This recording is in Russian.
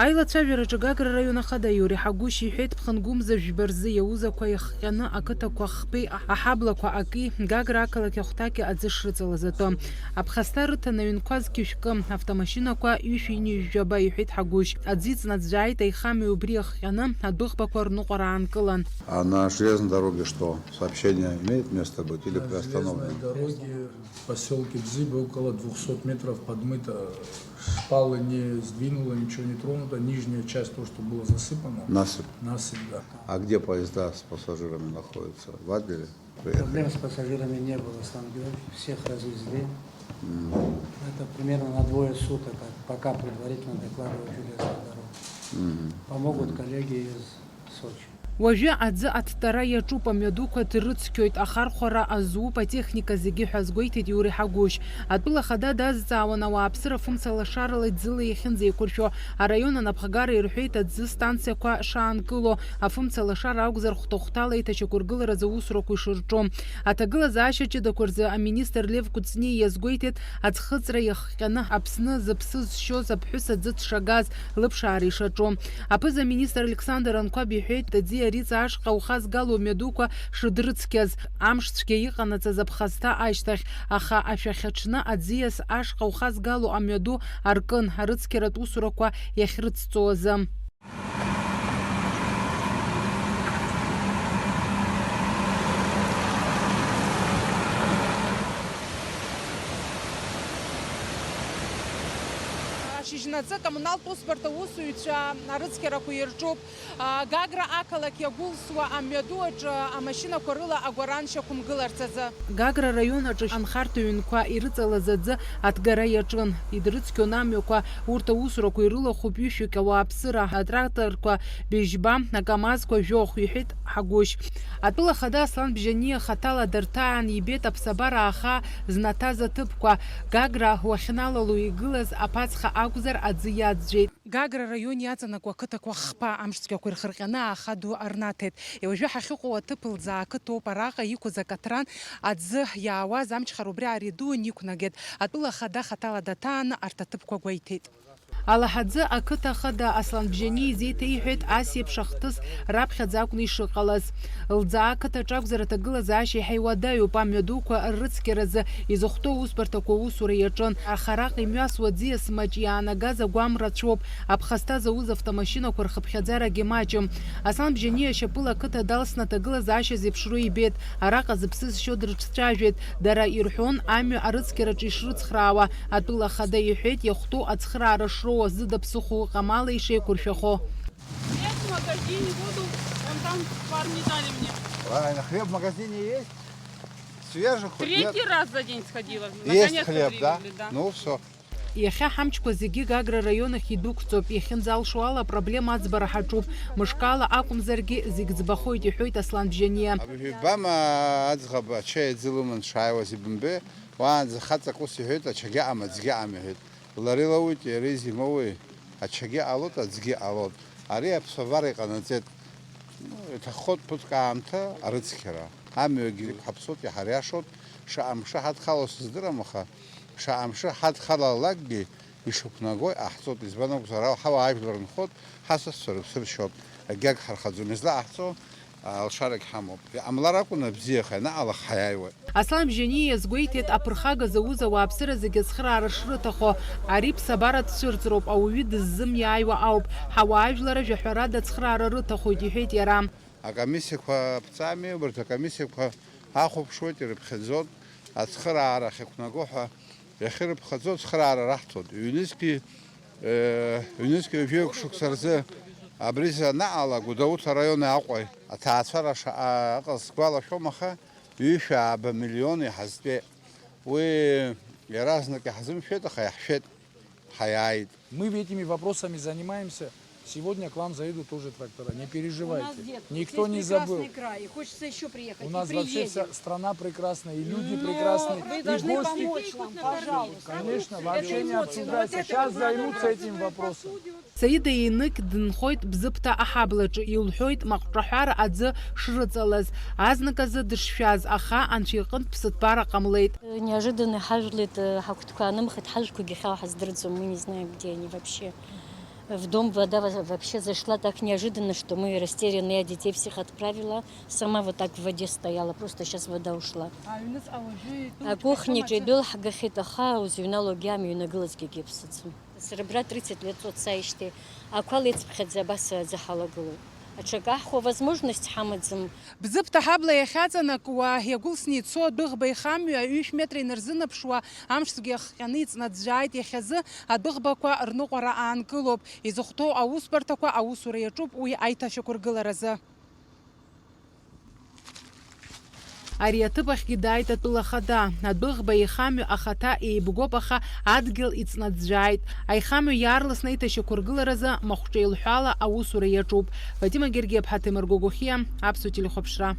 Аилацәажәараҿы Гагра араион ахада Иури Ҳагәышь иҳәеит ԥхынгәымза жәба-рзы иаузақәа иахҟьаны ақыҭақәа хԥеи аҳаблақәа аки Гагра ақалақь ахәҭаки аӡы шрыҵалаз атәы. Аԥхасҭа рыҭаны аҩнқәа зқьышәкы автомашьынақәа ҩышәи-ҩынҩажәаба иҳәеит Ҳагәышь. Аӡы иҵнаӡәӡәааит аихамҩа убри иахҟьаны адәыӷбақәа рныҟәара аанкылан. А на железной дороге что? Сообщение имеет место быть или приостановлено? На дороге в поселке Бзыбы около 200 метров подмыто. Шпалы не сдвинуло, ничего не тронуто. Нижняя часть, то, что было засыпано. Насыпь. Насыпь, да. А где поезда с пассажирами находятся? В Адлере? Проблем с пассажирами не было, Слава Георгиевич. Всех развезли. Это примерно на 2 суток, пока предварительно докладывают железную дорогу. Помогут коллеги из Сочи. Уажәы аӡы аттара иаҿуп, амҩадуқәа дрыцқьоит, ахархәара азууп, атехника зегьы ҳәа азгәеиҭеит Иури Ҳагәышь. Атәыла хада дазҵаауан ауааԥсыра фымцалашарала ӡыла иахьынӡеиқәыршәо. Араион анапхагара ирҳәеит аӡы станциақәа шаанкыло, афымцалашара акәзар хәҭа-хәҭала иҭачақәыргыларазы аусурақәа ишырҿо. Аҭагылазаашьа ҷыдақәа рзы аминистр Лев Кәыҵниа иазгәеиҭеит аӡхыҵра иахҟьаны Аԥсны зыԥсы зшьоз аԥҳәыс аӡы дшагаз лыԥшаара ишаҿо. Аԥыза-министр Александр Анқәаб иҳәеит аӡы ариҵа ашҟа ухазгало амҩадуқәа шыдрыцқьаз, амш цәгьа иҟанаҵаз аԥхасҭа ашьҭахь, аха ашәахь аҽны аӡиас ашҟа ухазгало амҩаду аркын, арыцқьаратә усурақәа иахьрыцҵо азы. Шьыжьнаҵы коммуналтә усбарҭа аусуҩцәа арыцқьарақәа ирҿуп. Гагра ақалақь иагәылсуа амҩаду аҿы амашьынақәа рыла агәараншьа қәымгыларц азы. Гагра араион аҿы анхарҭа ҩнқәа ирыҵалаз аӡы аҭгара иаҿын. Идрыцқьон амҩақәа урҭ аусурақәа ирылахәуп ҩышәҩык ауааԥсыра, атракторқәа быжьба, акамазқәа жәохә, иҳәеит Ҳагәышь. Атәыла хада Аслан Бжьаниа хаҭала дарҭаан ибеит аԥсабара аха знаҭаз аҭыԥқәа. Гагра уахьналало игылаз аԥацха акәзар аӡы иаӡәӡәеит. Гагра араион иаҵанакуа ақыҭақәа хԥа амшцәгьақәа ирхырҟьаны ахаду арнаҭеит. Уажәы ҳахьыҟоу аҭыԥ лӡаа ақыҭоуп, араҟа иқәыз акаҭран аӡы иаауаз амчхара убри ааредуан иқәнагеит. Атәыла хада хаҭала даҭаан арҭ аҭыԥқәа гәеиҭеит. Алаҳаӡы ақыҭа хада Аслан Бжьаниа изеиҭа иҳәеит ас еиԥш ахҭыс раԥхьаӡа акәны ишыҟалаз. Лӡаа ақыҭаҿы акәзар аҭагылазаашьа иаҳа иуадаҩуп, амҩадуқәа рыцқьаразы изыхәҭоу усбарҭақәа аусура иаҿын. Аха араҟа имҩасуа ӡиас маҷ иаанагаз агәам рацәоуп, аԥхасҭа зауз автомашьынақәа рхыԥхьаӡарагьы маҷым. Аслан Бжьаниа ашьапыла ақыҭа далсны аҭагылазаашьа зеиԥшроу ибеит. Араҟа зыԥсы зшьо дрыҿцәажәеит. Дара ирҳәон амҩа арыцқьараҿы ишрыцхраауа. Атәыла хада иҳәеит иахәҭоу ацхраара шроу азы даԥсыхәо ҟамала ишеиқәыршәахо. Нет, в магазине воду, вон там парни дали мне. Правильно, хлеб в магазине есть? Свежий хоть? Третий раз за день сходила. Есть хлеб, да? Ну все. Иахьа ҳамчқәа зегьы Гагра араион ахь идәықәҵоуп. Иахьынӡалшо ала апроблема аӡбара ҳаҿуп. Мышкала акәымзаргьы зегь ӡбахоит, иҳәоит Аслан Бжьаниа. Бама аӡӷаб ача иӡылыман дшааиуаз ибымбеи, уаанӡа хаҵак ус иҳәеит, ачагьы аҟам, аӡгьы аҟам иҳәеит. Лара илауит, иара изимоуи, ачагьы ҟалоит, аӡгьы ҟалоит. Ари аԥсабара иҟанаҵеит. Иҭаххоит ԥыҭк аамҭа арыцқьара. Амҩагьы ҳаԥсоит, иҳариашоит, шаҟа мшы ҳадхало сыздырам, аха шаҟа мшы ҳадхалалакгьы ишықәнагои аҳҵоит. Избан акәзар, ҳауаажәлар нхоит, ҳасасцәа рыԥсы ршьоит. Агьаг ҳархаӡом, излааҳҵо алшарагь ҳамоуп. Амлар акәын абзиаха, наҟала ҳаиааиуеит. Аслан Бжьаниа иазгәеиҭеит аԥырхага зауз ауааԥсыра зегьы ацхыраара шрыҭахо. Ари ԥсабара дцәырҵроуп, ауаҩы дыззымиааиуа ауп. Ҳауаажәлар ажәаҳәарада ацхыраара рыҭахоит, иҳәеит иара. Акомиссиақәа ԥҵами, убарҭ акомиссиақәа ахәаԥшуеит, ирыԥхьаӡоит, ацхыраара ахьықәнаго ҳәа иахьырыԥхаӡо ацхыраара раҳҭоит. Ҩнызқьи жәҩык шықәса рзы абри наҟала Гәдоуҭа араион аҟәа аҭаацәара шаҟа ыҟаз сгәалашәом, аха ҩышәааба миллион иҳазтәеит. Уи иаразнак иҳазымшәеит, аха иаҳшәеит, ҳаиааит. Мы этими вопросами занимаемся. Сегодня к вам заедут тоже трактора, не переживайте. Никто не забыл. Край. Хочется еще приехать. У нас вообще вся страна прекрасная, и люди прекрасные, Вы и должны гости. помочь нам, пожалуйста. Конечно, вообще не обсуждается. Сейчас займутся этим вопросом. Саида инык дынхоит Бзыԥҭа аҳаблаҿы, илҳәоит маҟҿаҳәара аӡы шрыҵалаз. Азныказы дышшәаз, аха анцәа иҟынтә ԥсыҭбара ҟамлеит. Неожиданно ҳажәлеит ҳагәҭқәа анымхеит, ҳажәқәагьы хьаа ҳаздырӡом, мы не знаем, где они вообще. В дом вода вообще зашла так неожиданно, что мы растерянные, я детей всех отправила. Сама вот так в воде стояла, просто сейчас вода ушла. А кухня джейдул хагахитаха узюналогиами юнаглазки гипсацу. Серебра 30 лет от саиште, а квалец бхадзабаса захалагулу. А чагаху возможность хамадзам. Бзыпта хабла яхьаҵанак уа иагәылсны ицо адәыӷба ихамҩа 2 метра инарзынаԥшуа амшцәгьы ахҟьаны иҵнаӡәӡәааит. Иахьазы адәыӷбақәа рныҟәара аанкылоуп. Изыхәҭоу аусбарҭақәа аусура иаҿуп уи аиҭашьақәыргыларазы. Ари аҭыԥахьгьы дааит атәыла хада. Адәыӷба ихамҩа ахаҭа еибгоуп, аха адгьыл иҵнаӡәӡәааит. Аихамҩа иаарласны аиҭашьақәыргыларазы махәҿеилҳәала аусура иаҿуп. Вадима Гергиев-ԥҳа, Темыр Гогохиа, Аԥсуа телехәаԥшра.